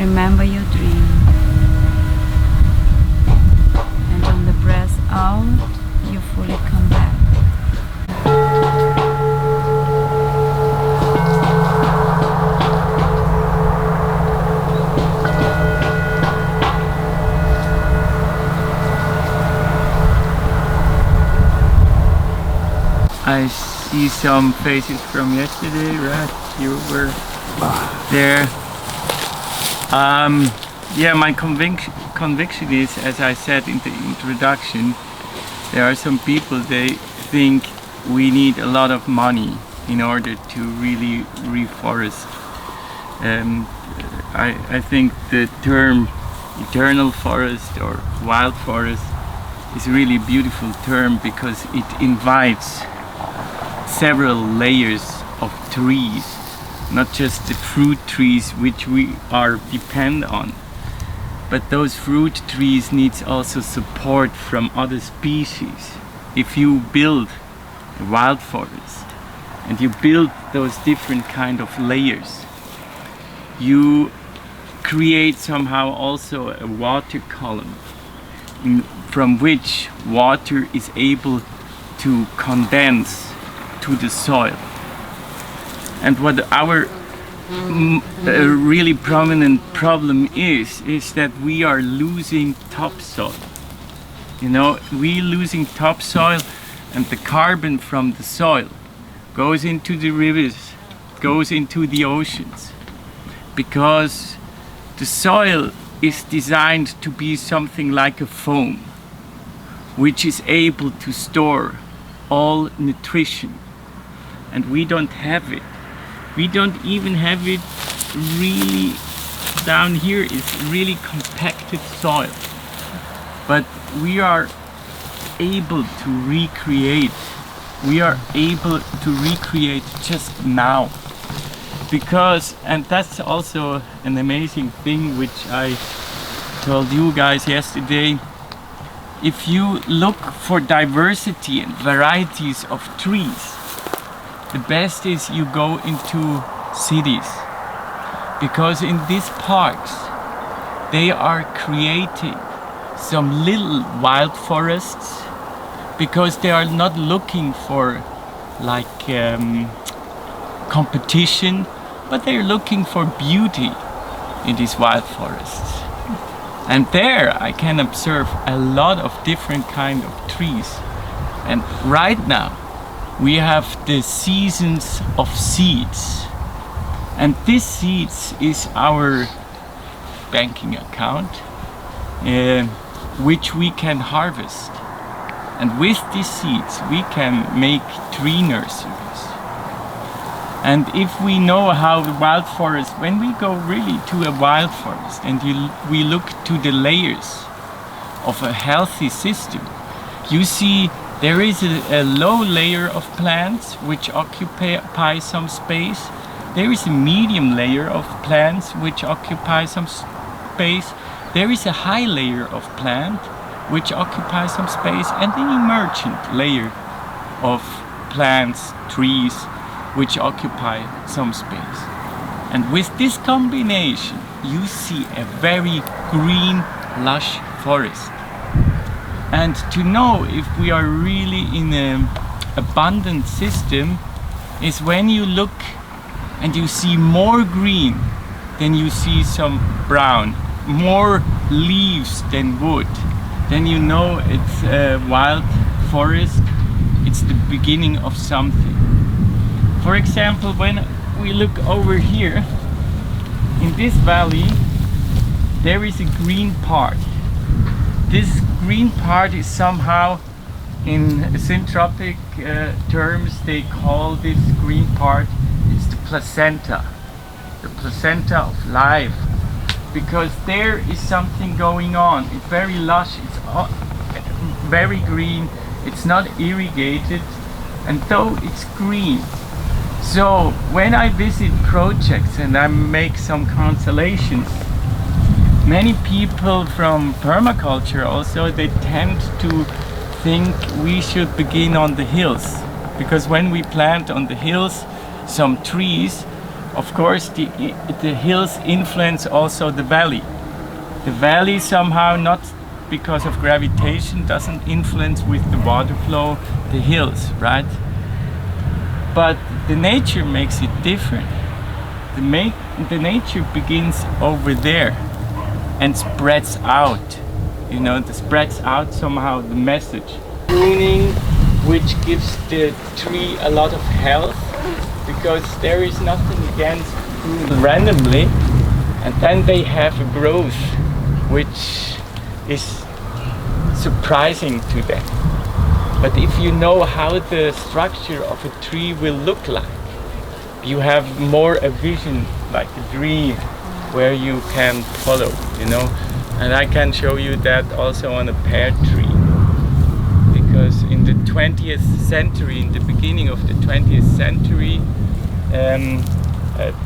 Remember your dream. And on the breath out, you fully come back. I see some faces from yesterday, right? You were there. Yeah, my conviction is, as I said in the introduction, there are some people, they think we need a lot of money in order to really reforest. I think the term eternal forest or wild forest is really a beautiful term because it invites several layers of trees, not just the fruit trees which we are dependent on, but those fruit trees needs also support from other species. If you build a wild forest and you build those different kind of layers, you create somehow also a water column from which water is able to condense to the soil. And what our really prominent problem is that we are losing topsoil. You know, we losing topsoil, and the carbon from the soil goes into the rivers, goes into the oceans, because the soil is designed to be something like a foam, which is able to store all nutrition. And we don't have it. We don't even have it really down here. It's really compacted soil. But we are able to recreate. We are able to recreate just now. Because, and that's also an amazing thing which I told you guys yesterday, if you look for diversity and varieties of trees, the best is you go into cities, because in these parks they are creating some little wild forests, because they are not looking for like competition, but they're looking for beauty in these wild forests. And there I can observe a lot of different kind of trees. And right now we have the seasons of seeds, and this seeds is our banking account, which we can harvest, and with these seeds we can make tree nurseries. And if we know how the wild forest, when we go really to a wild forest and we look to the layers of a healthy system, you see there is a low layer of plants which occupy some space. There is a medium layer of plants which occupy some space. There is a high layer of plant which occupies some space, and an emergent layer of plants, trees, which occupy some space. And with this combination, you see a very green, lush forest. And to know if we are really in an abundant system is when you look and you see more green than you see some brown, more leaves than wood, then you know it's a wild forest, it's the beginning of something. For example, when we look over here, in this valley, there is a green part. This green part is somehow, in syntropic terms, they call this green part, it's the placenta of life, because there is something going on. It's very lush, it's very green, it's not irrigated, and though it's green. So when I visit projects and I make some constellations, many people from permaculture also, they tend to think we should begin on the hills, because when we plant on the hills some trees, of course, the hills influence also the valley. The valley somehow, not because of gravitation, doesn't influence with the water flow the hills, right? But the nature makes it different. The nature begins over there and spreads out. You know, it spreads out somehow the message. Pruning, which gives the tree a lot of health, because there is nothing against pruning randomly, and then they have a growth which is surprising to them. But if you know how the structure of a tree will look like, you have more a vision, like a dream, where you can follow, you know. And I can show you that also on a pear tree. Because in the 20th century, in the beginning of the 20th century, in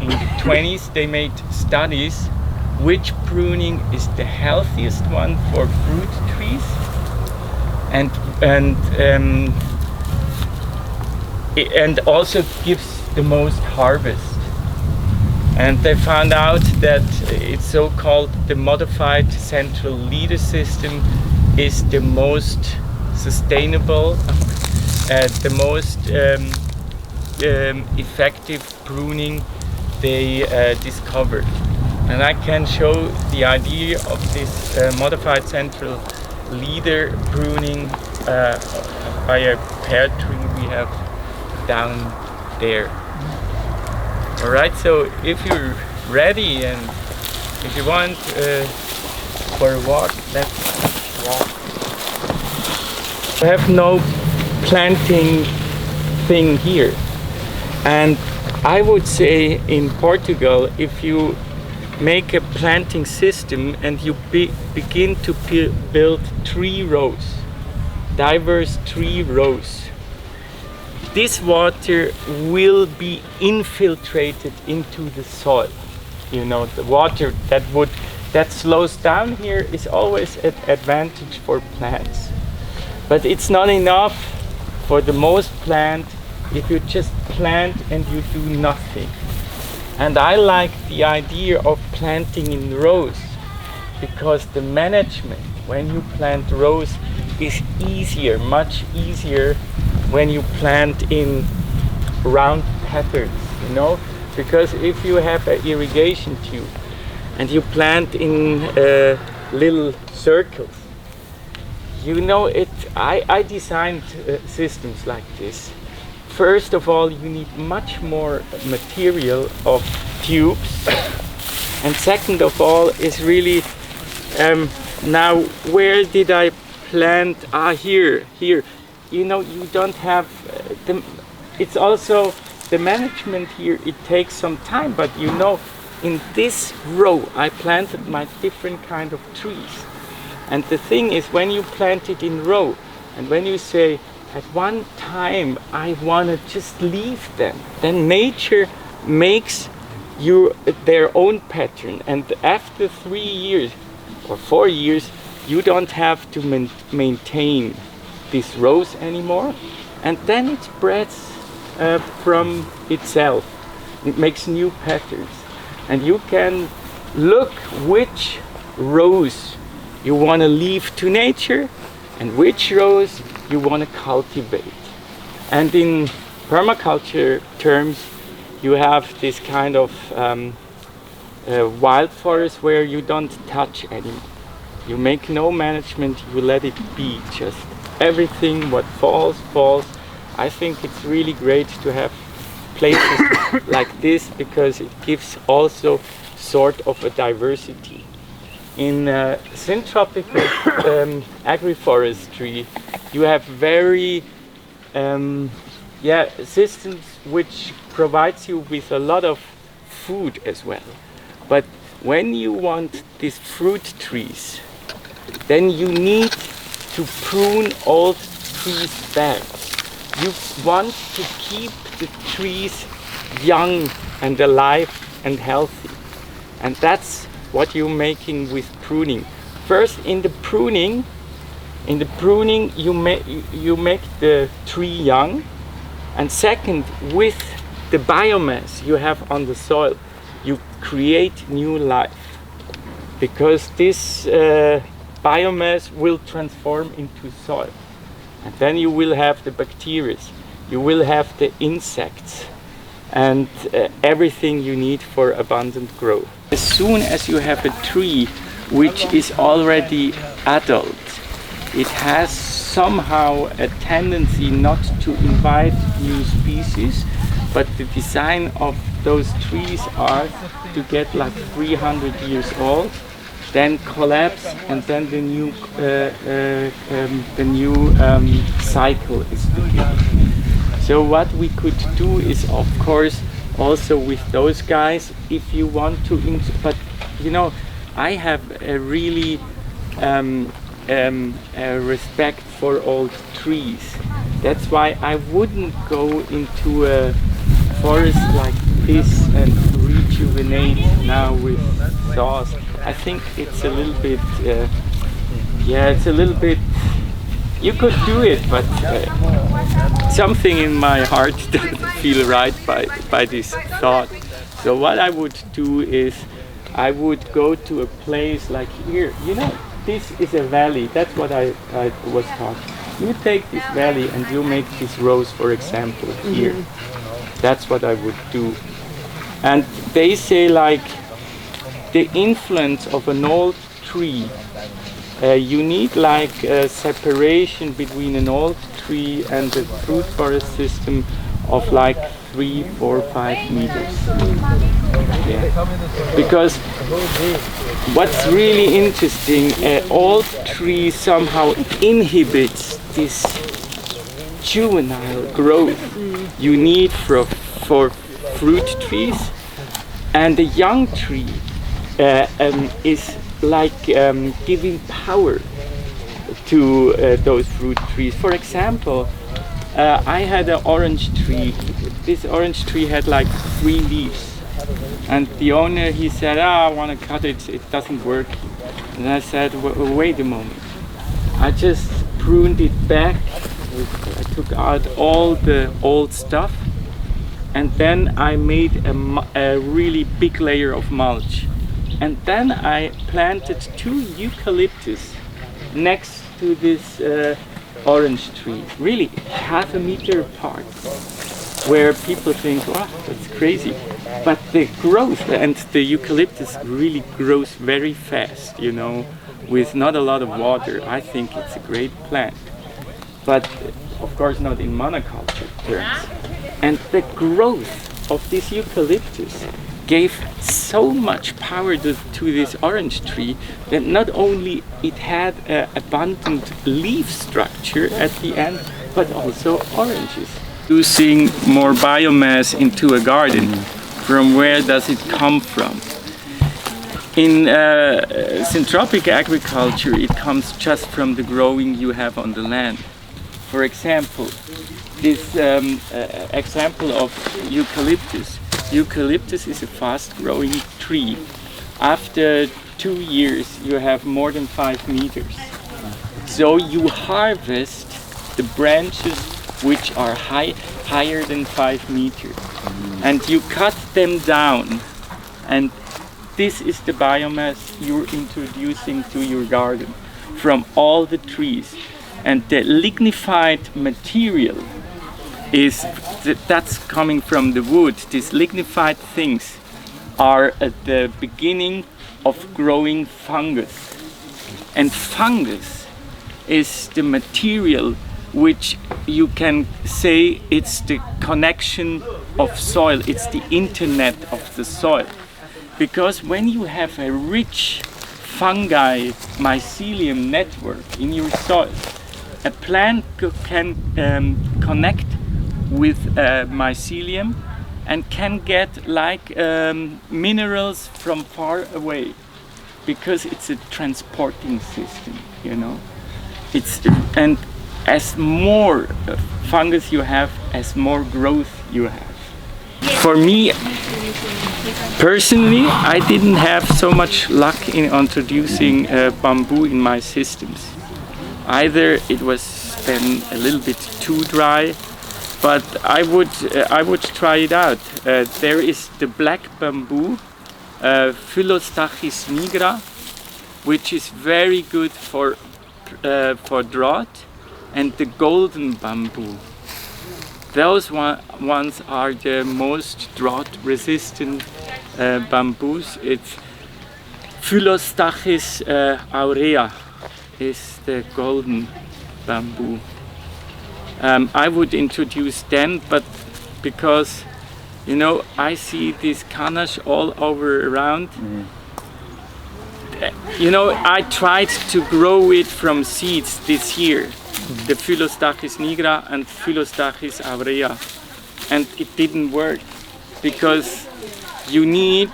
the 20s, they made studies which pruning is the healthiest one for fruit trees, and also gives the most harvest. And they found out that it's so-called the modified central leader system is the most sustainable, the most effective pruning they discovered. And I can show the idea of this modified central leader pruning by a pear tree we have down there. All right, so if you're ready and if you want for a walk, let's walk. We have no planting thing here, and I would say in Portugal, if you make a planting system and you begin to build 3 rows, diverse 3 rows, this water will be infiltrated into the soil. You know, the water that slows down here is always an advantage for plants. But it's not enough for the most plant if you just plant and you do nothing. And I like the idea of planting in rows, because the management when you plant rows is easier, much easier when you plant in round patterns, you know, because if you have an irrigation tube and you plant in little circles, you know, I designed systems like this. First of all, you need much more material of tubes, and second of all is really now where did I plant? Here. You know, you don't have it's also the management here. It takes some time, but you know, in this row I planted my different kind of trees. And the thing is, when you plant it in row, and when you say at one time I want to just leave them, then nature makes their own pattern, and after 3 years or 4 years you don't have to maintain these rows anymore, and then it spreads from itself. It makes new patterns, and you can look which rows you want to leave to nature and which rows you want to cultivate. And in permaculture terms, you have this kind of wild forest where you don't touch anymore. You make no management, you let it be, just everything what falls. I think it's really great to have places like this, because it gives also sort of a diversity. In syntropical agroforestry, you have very systems which provides you with a lot of food as well. But when you want these fruit trees, then you need to prune old trees back. You want to keep the trees young and alive and healthy. And that's what you're making with pruning. First, in the pruning you make the tree young, and second, with the biomass you have on the soil, you create new life, because this biomass will transform into soil. And then you will have the bacteria, you will have the insects, and everything you need for abundant growth. As soon as you have a tree which is already adult, it has somehow a tendency not to invite new species, but the design of those trees are to get like 300 years old, then collapse, and then the new cycle is beginning. So what we could do is, of course, also with those guys, if you want to, but you know, I have a really respect for old trees. That's why I wouldn't go into a forest like this and rejuvenate now with saws. I think it's a little bit, it's a little bit, you could do it, but something in my heart doesn't feel right by this thought. So what I would do is, I would go to a place like here. You know, this is a valley. That's what I was taught. You take this valley and you make this rose, for example, here. That's what I would do. And they say, like, the influence of an old tree, you need like a separation between an old tree and the fruit forest system of like 3, 4, 5 meters. Yeah. Because what's really interesting, an old tree somehow inhibits this juvenile growth you need for fruit trees, and the young tree is like giving power to those fruit trees. For example, I had an orange tree. This orange tree had like 3 leaves, and the owner, he said, I want to cut it, it doesn't work. And I said, wait a moment. I just pruned it back, I took out all the old stuff, and then I made a really big layer of mulch. And then I planted 2 eucalyptus next to this orange tree, really 0.5 meter apart, where people think, wow, that's crazy. But the growth, and the eucalyptus really grows very fast, you know, with not a lot of water. I think it's a great plant, but of course not in monoculture terms. And the growth of this eucalyptus gave so much power to this orange tree that not only it had an abundant leaf structure at the end, but also oranges. Using more biomass into a garden, from where does it come from? In syntropic agriculture, it comes just from the growing you have on the land. For example, this example of eucalyptus. Eucalyptus is a fast-growing tree. After 2 years, you have more than 5 meters. So you harvest the branches which are higher than 5 meters, and you cut them down. And this is the biomass you're introducing to your garden from all the trees. And the lignified material that's coming from the wood. These lignified things are at the beginning of growing fungus. And fungus is the material which you can say it's the connection of soil, it's the internet of the soil. Because when you have a rich fungi mycelium network in your soil, a plant can connect with mycelium and can get like minerals from far away, because it's a transporting system, you know. And as more fungus you have, as more growth you have. For me personally, I didn't have so much luck in introducing bamboo in my systems. Either it was then a little bit too dry, but I would try it out. There is the black bamboo, Phylostachys nigra, which is very good for drought, and the golden bamboo. Those ones are the most drought-resistant bamboos. It's Phylostachys aurea is the golden bamboo. I would introduce them, but because, you know, I see this Kanash all over around. You know, I tried to grow it from seeds this year, the Phylostachys nigra and Phylostachys aurea, and it didn't work because you need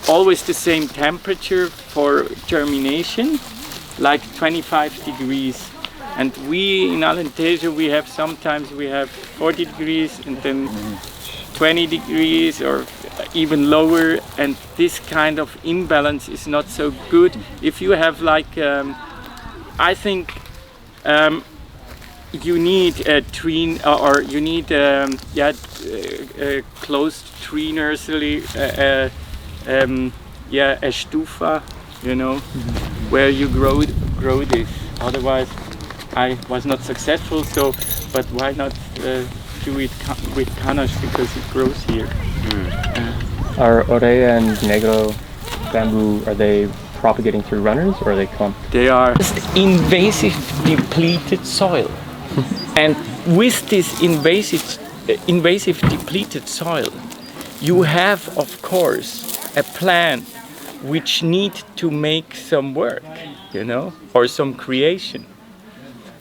always the same temperature for germination, like 25 degrees. And we in Alentejo, we have sometimes 40 degrees and then 20 degrees or even lower, and this kind of imbalance is not so good. If you have like, I think you need a tree, or you need a closed tree nursery, a stufa, you know, where you grow this. Otherwise, I was not successful. So, but why not do it with Kanash, because it grows here. Are Orea and Negro bamboo, are they propagating through runners, or are they clump? They are just invasive depleted soil. And with this invasive depleted soil, you have, of course, a plant which need to make some work, you know, or some creation.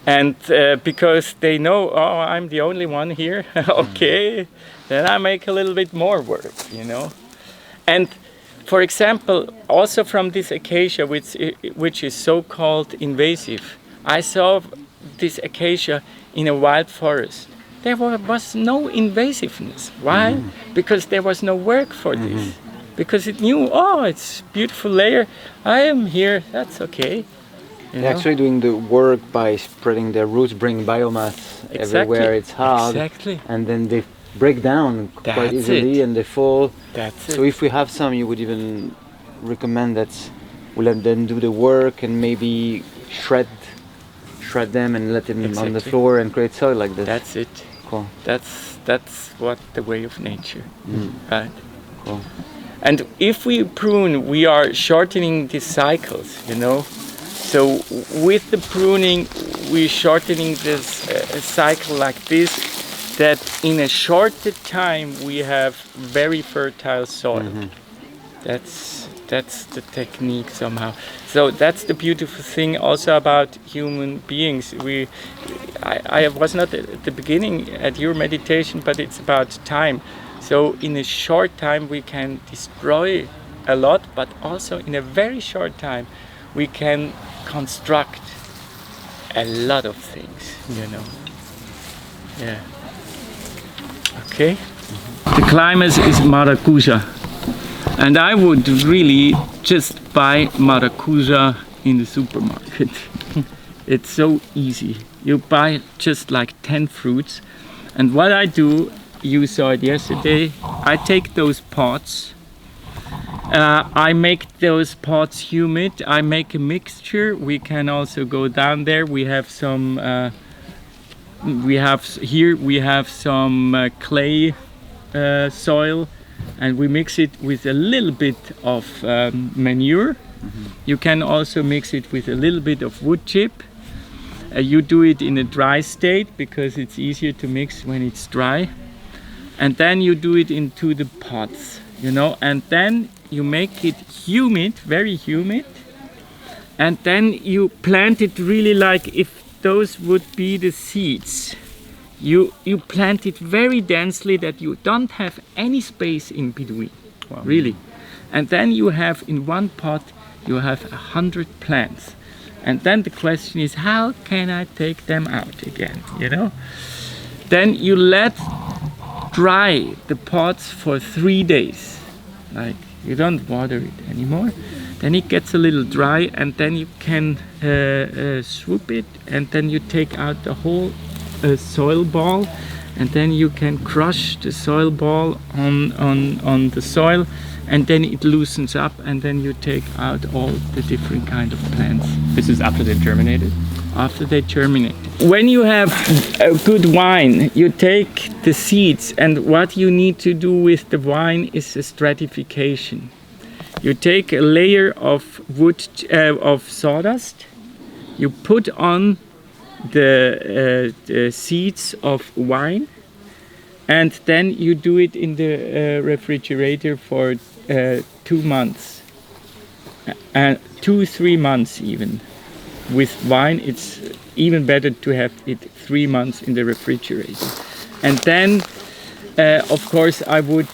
And because they know, oh, I'm the only one here, okay, then I make a little bit more work, you know. And for example, also from this acacia, which is so-called invasive, I saw this acacia in a wild forest. There was no invasiveness. Why? Because there was no work for this. Because it knew, oh, it's beautiful layer, I am here, that's okay. They're actually doing the work by spreading their roots, bringing biomass everywhere it's hard. Exactly. And then they break down quite easily and they fall. So if we have some, you would even recommend that we let them do the work and maybe shred them and let them on the floor and create soil like this. That's it. Cool. That's what the way of nature, right? Cool. And if we prune, we are shortening these cycles, you know. So with the pruning, we're shortening this cycle like this, that in a shorter time we have very fertile soil. That's the technique somehow. So that's the beautiful thing also about human beings. I was not at the beginning at your meditation, but it's about time. So in a short time we can destroy a lot, but also in a very short time we can construct a lot of things, you know. Yeah. Okay. The climate is maracuja, and I would really just buy maracuja in the supermarket. It's so easy. You buy just like 10 fruits, and what I do, you saw it yesterday, I take those pots, I make those pots humid, I make a mixture. We can also go down there, we have some we have some clay soil, and we mix it with a little bit of manure. You can also mix it with a little bit of wood chip. You do it in a dry state because it's easier to mix when it's dry, and then you do it into the pots, you know, and then you make it humid, very humid, and then you plant it really like if those would be the seeds. You plant it very densely that you don't have any space in between, really. And then you have in one pot, you have 100 plants. And then the question is, how can I take them out again, you know? Then you let dry the pots for 3 days. Like, you don't water it anymore. Then it gets a little dry, and then you can swoop it, and then you take out the whole a soil ball, and then you can crush the soil ball on the soil, and then it loosens up, and then you take out all the different kind of plants. This is after they've germinated? After they germinate. When you have a good vine, you take the seeds, and what you need to do with the vine is a stratification. You take a layer of wood, of sawdust, you put on the seeds of wine, and then you do it in the refrigerator for 2 months, 2-3 months even. With wine, it's even better to have it 3 months in the refrigerator. And then, of course, I would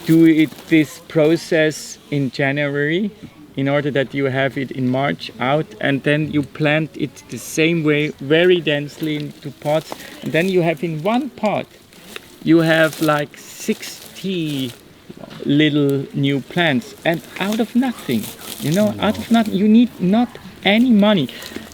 do this process in January, in order that you have it in March out, and then you plant it the same way, very densely into pots, and then you have in one pot, you have like 60 little new plants, and out of nothing, you know, out of nothing, you need not any money.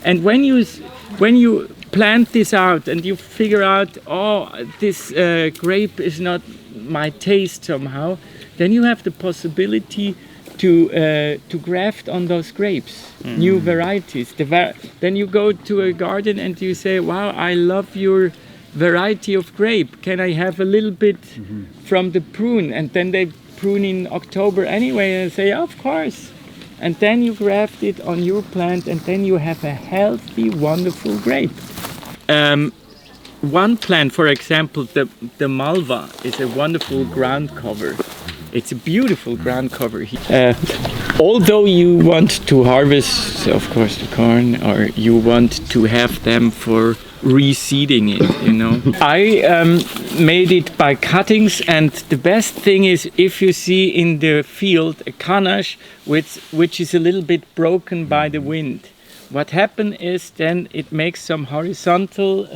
And when you plant this out and you figure out, oh, this grape is not my taste somehow, then you have the possibility to graft on those grapes, new varieties. Then you go to a garden and you say, wow, I love your variety of grape. Can I have a little bit from the prune? And then they prune in October anyway, and I say, of course. And then you graft it on your plant, and then you have a healthy, wonderful grape. One plant, for example, the malva, is a wonderful ground cover. It's a beautiful ground cover. Although you want to harvest, of course, the corn, or you want to have them for reseeding it, you know. I made it by cuttings, and the best thing is if you see in the field a cannache which is a little bit broken by the wind. What happens is then it makes some horizontal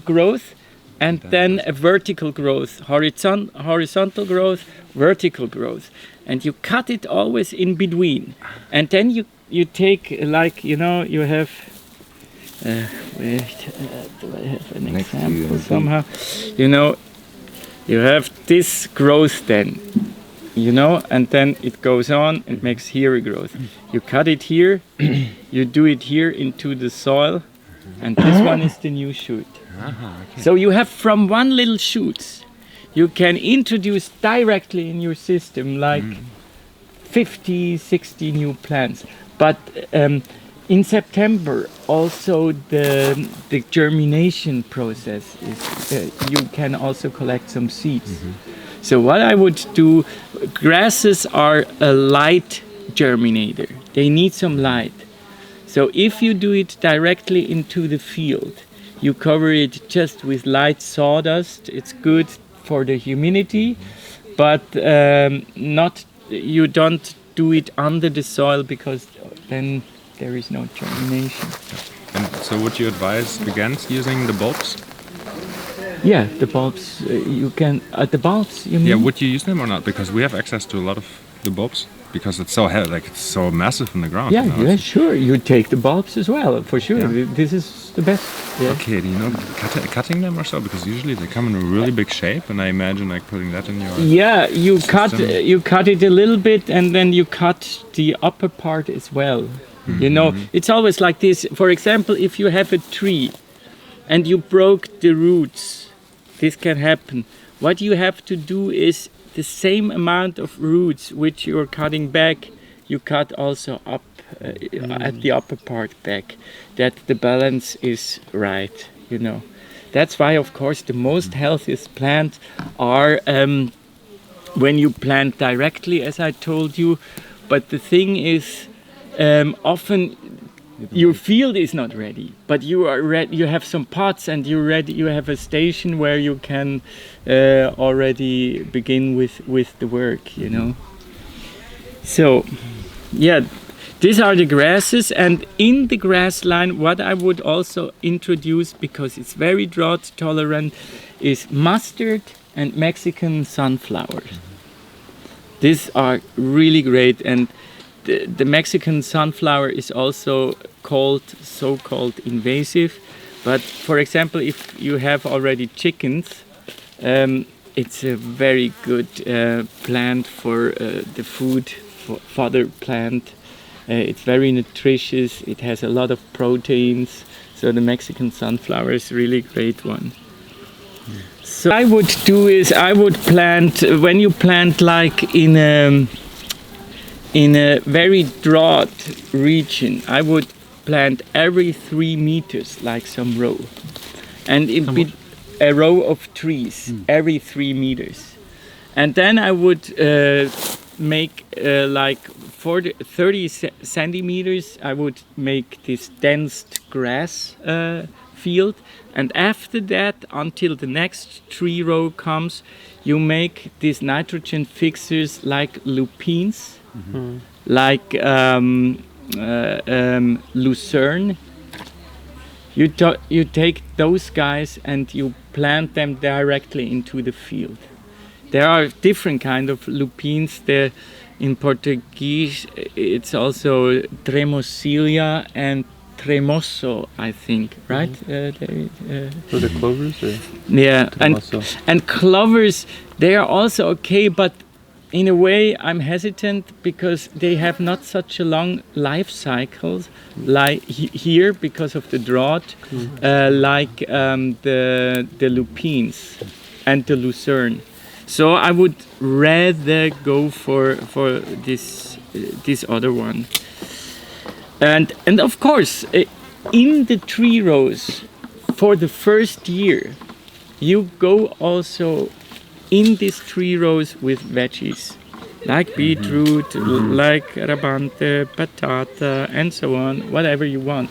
growth, and then a vertical growth, horizontal growth, vertical growth, and you cut it always in between, and then you take, like, you know, you have wait, do I have an example somehow? You know, you have this growth then, you know, and then it goes on and makes here a growth. You cut it here, you do it here into the soil, and this one is the new shoot. Okay. So you have from one little shoot, you can introduce directly in your system like 50, 60 new plants. But in September also the germination process is, you can also collect some seeds. So what I would do, grasses are a light germinator. They need some light. So if you do it directly into the field, you cover it just with light sawdust. It's good for the humidity, but you don't do it under the soil, because then there is no germination. And so would you advise against using the bulbs? Yeah, the bulbs, you can, the bulbs, you mean? Yeah, would you use them or not? Because we have access to a lot of the bulbs, because it's so heavy, like it's so massive in the ground. Yeah, you know? yeah, sure. You take the bulbs as well, for sure. Yeah. This is the best. Yeah. Okay, do you know cutting them or so? Because usually they come in a really big shape, and I imagine like putting that in your. Yeah, you cut it a little bit, and then you cut the upper part as well. You know, it's always like this. For example, if you have a tree, and you broke the roots, this can happen. What you have to do is the same amount of roots which you're cutting back, you cut also up at the upper part back, that the balance is right, you know. That's why, of course, the most healthiest plants are when you plant directly, as I told you. But the thing is, often your field is not ready, but you are ready. You have some pots, and you're ready. You have a station where you can already begin with the work, you know. So, yeah, these are the grasses, and in the grassland, what I would also introduce, because it's very drought tolerant, is mustard and Mexican sunflowers. These are really great, and the Mexican sunflower is also called so-called invasive, But for example, if you have already chickens, it's a very good plant for the food, fodder plant. It's very nutritious, it has a lot of proteins, so the Mexican sunflower is really a great one. So what I would do is I would plant, when you plant like in a very drought region, I would plant every 3 meters, like some row. And a row of trees every 3 meters. And then I would make like 30 centimeters, I would make this dense grass field. And after that, until the next tree row comes, you make these nitrogen fixers like lupines, like lucerne. You take those guys and you plant them directly into the field. There are different kind of lupines. There, in Portuguese, it's also tremosilia and tremoso, I think, right? Those are clovers? Or? Yeah, and clovers, they are also okay, but in a way I'm hesitant because they have not such a long life cycle like here because of the drought, like the lupines and the lucerne. So I would rather go for this other one. And of course, in the tree rows for the first year, you go also in these tree rows with veggies, like beetroot, like rabante, patata, and so on, whatever you want.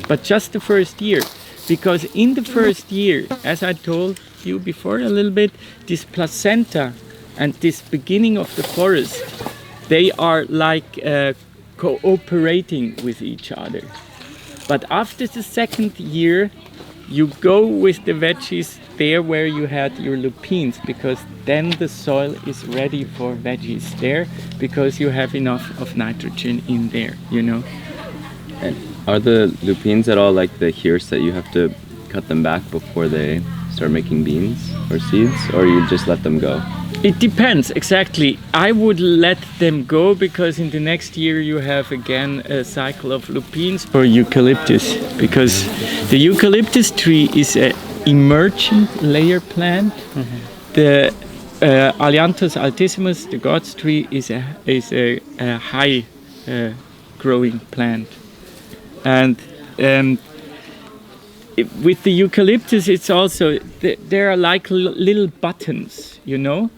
But just the first year, because in the first year, as I told you before a little bit, this placenta and this beginning of the forest, they are like cooperating with each other. But after the second year, you go with the veggies there where you had your lupines, because then the soil is ready for veggies there, because you have enough of nitrogen in there, you know. And are the lupines at all like the hears that you have to cut them back before they start making beans or seeds, or you just let them go? It depends, exactly. I would let them go because in the next year you have again a cycle of lupines or eucalyptus, because the eucalyptus tree is an emergent layer plant. The Ailanthus altissimus, the God's tree, is a high growing plant. And with the eucalyptus, it's also, there are like little buttons, you know?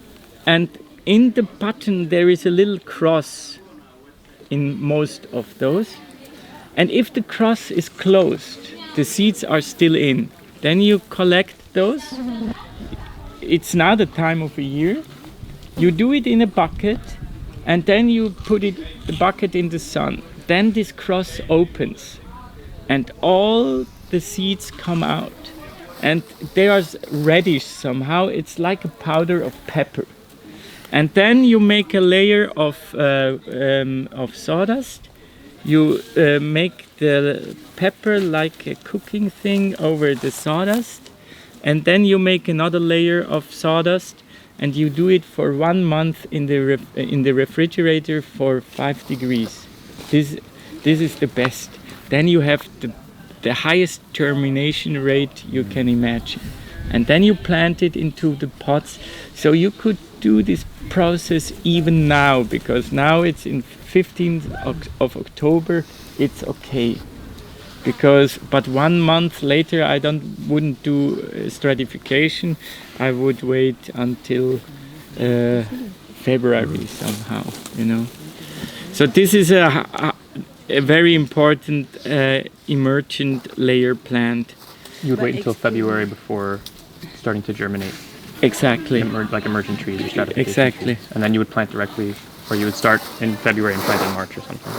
And in the button there is a little cross in most of those. And if the cross is closed, the seeds are still in. Then you collect those. It's now the time of the year. You do it in a bucket, and then you put the bucket in the sun. Then this cross opens, and all the seeds come out. And they are reddish somehow. It's like a powder of pepper. And then you make a layer of sawdust. You make the pepper like a cooking thing over the sawdust. And then you make another layer of sawdust, and you do it for 1 month in the refrigerator for 5 degrees. This is the best. Then you have the highest germination rate you can imagine. And then you plant it into the pots. So you could do this process even now, because now it's in 15th of October, it's okay. But 1 month later I wouldn't do stratification. I would wait until February somehow, you know. So this is a very important emergent layer plant. You would wait until February before starting to germinate. Exactly. Like emergent trees or stratification. Exactly. And then you would plant directly, or you would start in February and plant in March or something.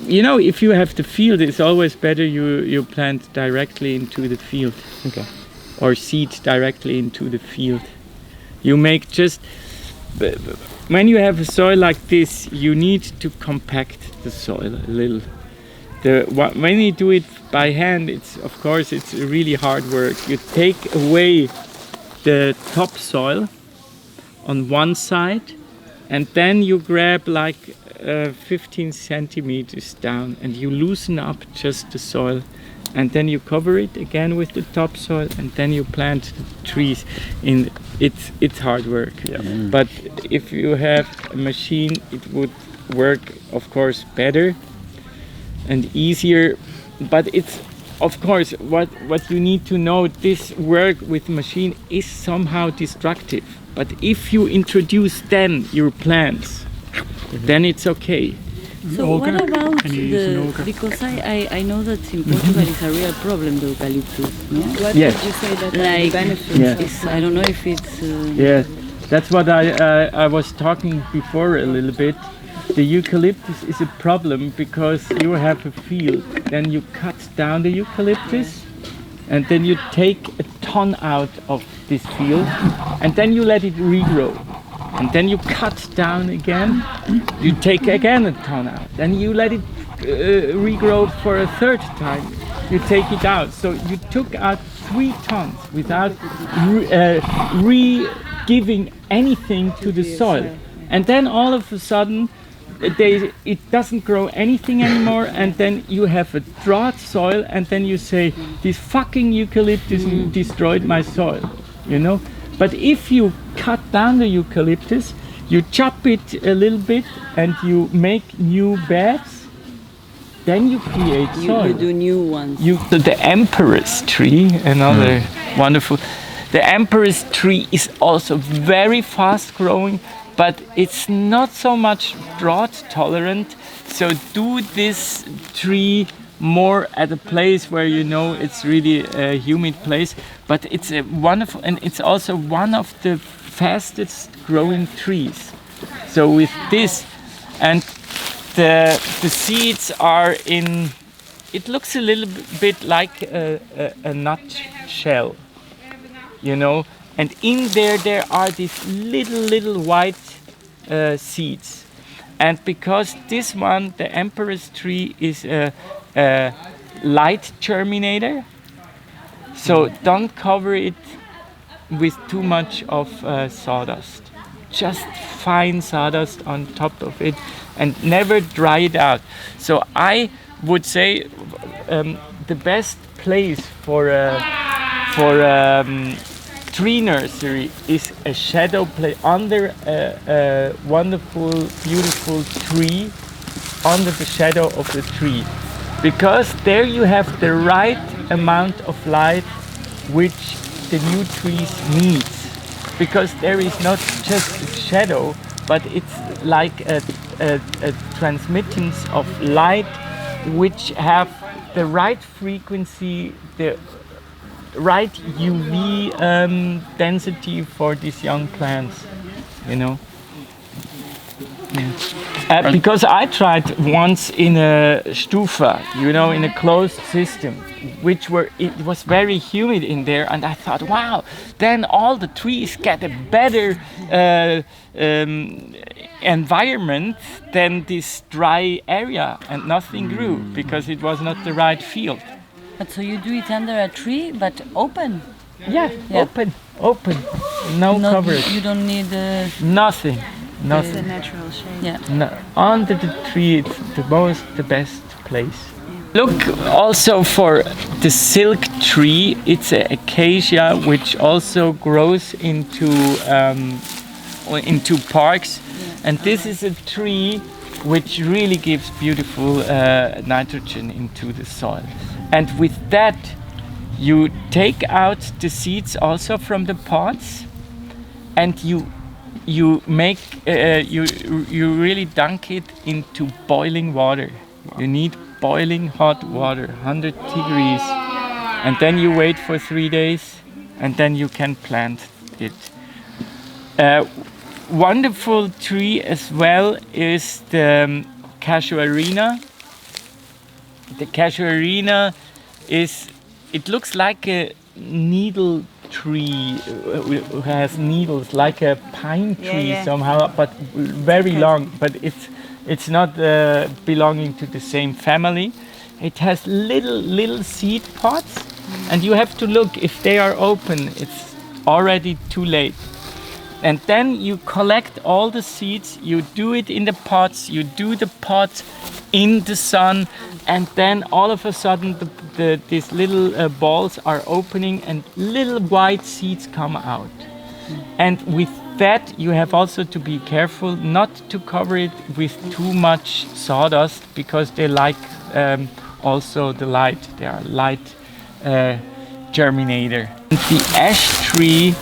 You know, if you have the field, it's always better you plant directly into the field. Okay. Or seed directly into the field. You make just... When you have a soil like this, you need to compact the soil a little. When you do it by hand, it's of course it's really hard work. You take away the topsoil on one side, and then you grab like 15 centimeters down, and you loosen up just the soil, and then you cover it again with the topsoil, and then you plant the trees. It's hard work, but if you have a machine, it would work, of course, better and easier. But it's, of course, what you need to know, this work with machine is somehow destructive. But if you introduce then your plants, then it's okay. So what about because I know that in Portugal it's a real problem, the eucalyptus, no? What Yes. would you say that Like, benefits? it's, I don't know if it's... Yeah, that's what I was talking before a little bit. The eucalyptus is a problem because you have a field, then you cut down the eucalyptus, and then you take a ton out of this field, and then you let it regrow. And then you cut down again, you take again a ton out, then you let it regrow for a third time, you take it out. So you took out 3 tons without re-giving anything to the soil. And then all of a sudden, it doesn't grow anything anymore, and then you have a drought soil, and then you say, this fucking eucalyptus destroyed my soil, you know? But if you cut down the eucalyptus, you chop it a little bit, and you make new beds, then you create soil. You do new ones. The emperor's tree, another wonderful. The emperor's tree is also very fast growing, but it's not so much drought tolerant. So do this tree more at a place where you know it's really a humid place, but it's a wonderful, and it's also one of the fastest growing trees. So with this, and the seeds are in, it looks a little bit like a nut shell, you know, and in there are these little white seeds. And because this one, the emperor's tree, is a light germinator, so don't cover it with too much of sawdust. Just fine sawdust on top of it, and never dry it out. So I would say the best place for tree nursery is a shadow place under a wonderful, beautiful tree, under the shadow of the tree, because there you have the right amount of light which the new trees need. Because there is not just a shadow, but it's like a transmittance of light which have the right frequency, the right UV density for these young plants, you know. Because I tried once in a stufa, you know, in a closed system, it was very humid in there, and I thought, wow, then all the trees get a better environment than this dry area, and nothing grew because it was not the right field. But so you do it under a tree, but open? Yeah. Open, no coverage. You don't need Nothing. It's a natural shade. Yeah. No, under the tree, it's the best place. Look also for the silk tree. It's an acacia which also grows into parks, and this is a tree which really gives beautiful nitrogen into the soil. And with that, you take out the seeds also from the pods, and you make you really dunk it into boiling water. You need boiling hot water, 100 degrees, and then you wait for 3 days, and then you can plant it. Wonderful tree as well is the casuarina. The casuarina it looks like a needle tree, has needles like a pine tree somehow, but very long. But it's not belonging to the same family. It has little seed pods, and you have to look if they are open. It's already too late. And then you collect all the seeds, you do it in the pots, you do the pots in the sun, and then all of a sudden these little balls are opening and little white seeds come out. And with that you have also to be careful not to cover it with too much sawdust, because they like also the light. They are light germinator. The ash tree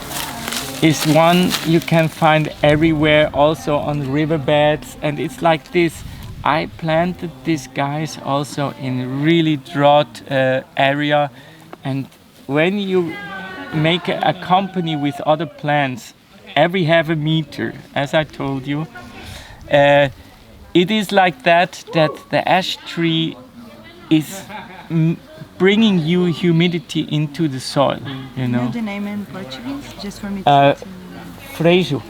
is one you can find everywhere, also on riverbeds, and it's like this. I planted these guys also in really drought area, and when you make a company with other plants, every half a meter, as I told you, it is like that the ash tree is bringing you humidity into the soil, you know. You know the name in Portuguese, just for me to... Frejo.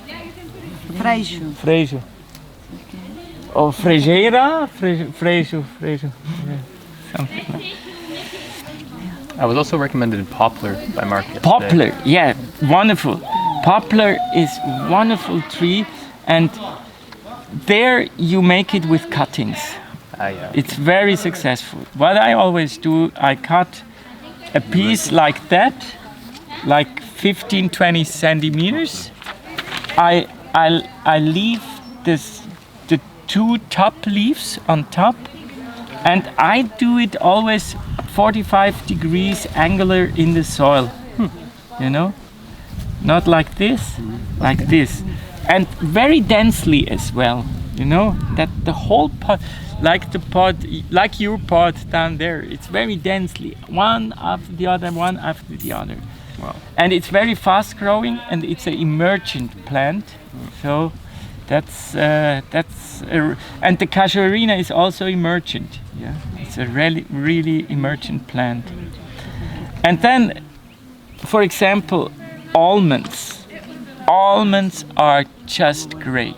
Frejo. Frejo. Okay. Or frejeira, frejo. Yeah, something like. I was also recommended poplar by Mark yesterday. Poplar, yeah, wonderful. Poplar is wonderful tree, and there you make it with cuttings. Yeah. It's very successful. What I always do, I cut a piece like that, like 15-20 centimeters. I leave the two top leaves on top, and I do it always 45 degrees angular in the soil. You know, not like this, like this, and very densely as well. You know, that the whole pot, like the pot, like your pot down there, it's very densely, one after the other, one after the other. Wow. And it's very fast growing, and it's an emergent plant. So that's and the casuarina is also emergent. Yeah, it's a really emergent plant. And then, for example, almonds. Almonds are just great.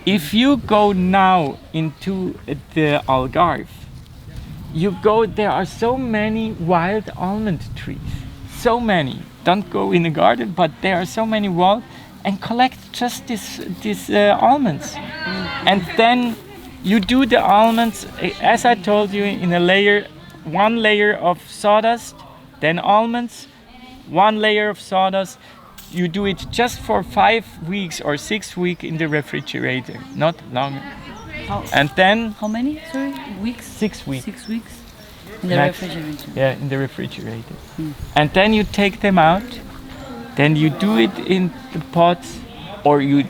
If you go now into the Algarve, there are so many wild almond trees. So many. Don't go in the garden, but there are so many wild, and collect just these almonds. And then you do the almonds, as I told you, in a layer, one layer of sawdust, then almonds, one layer of sawdust. You do it just for 5 weeks or 6 weeks in the refrigerator, not longer. And then... How many, sorry, weeks? 6 weeks. 6 weeks? In the Max. refrigerator? Yeah, in the refrigerator. And then you take them out, then you do it in the pots, or you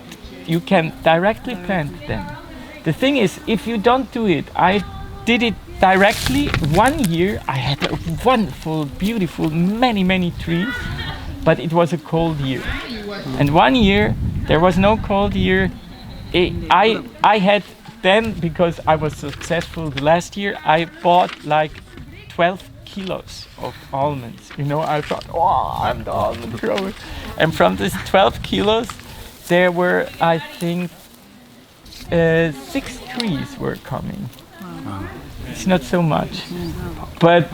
can directly plant them. The thing is, if you don't do it, I did it directly. 1 year I had a wonderful, beautiful, many trees, but it was a cold year. And 1 year, there was no cold year. I had then, because I was successful the last year, I bought like 12 kilos of almonds. You know, I thought, oh, I'm the almond grower. And from these 12 kilos, there were, I think, 6 trees were coming. Wow. It's not so much. But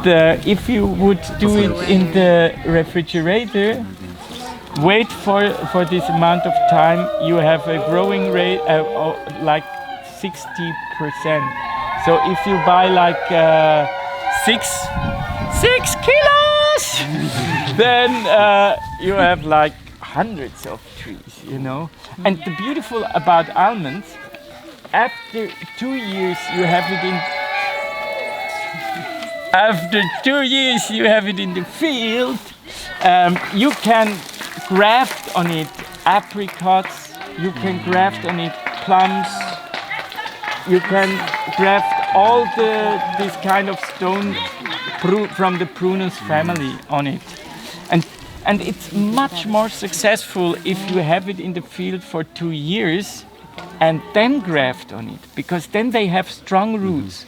if you would do it in the refrigerator, wait for this amount of time, you have a growing rate like 60%. So if you buy like 6 kilos, then you have like hundreds of trees, you know. And the beautiful about almonds, after 2 years you have it in. After 2 years you have it in the field. You can graft on it apricots. You can graft on it plums. You can graft all this kind of stone from the prunus family on it. And it's much more successful if you have it in the field for 2 years and then graft on it, because then they have strong roots.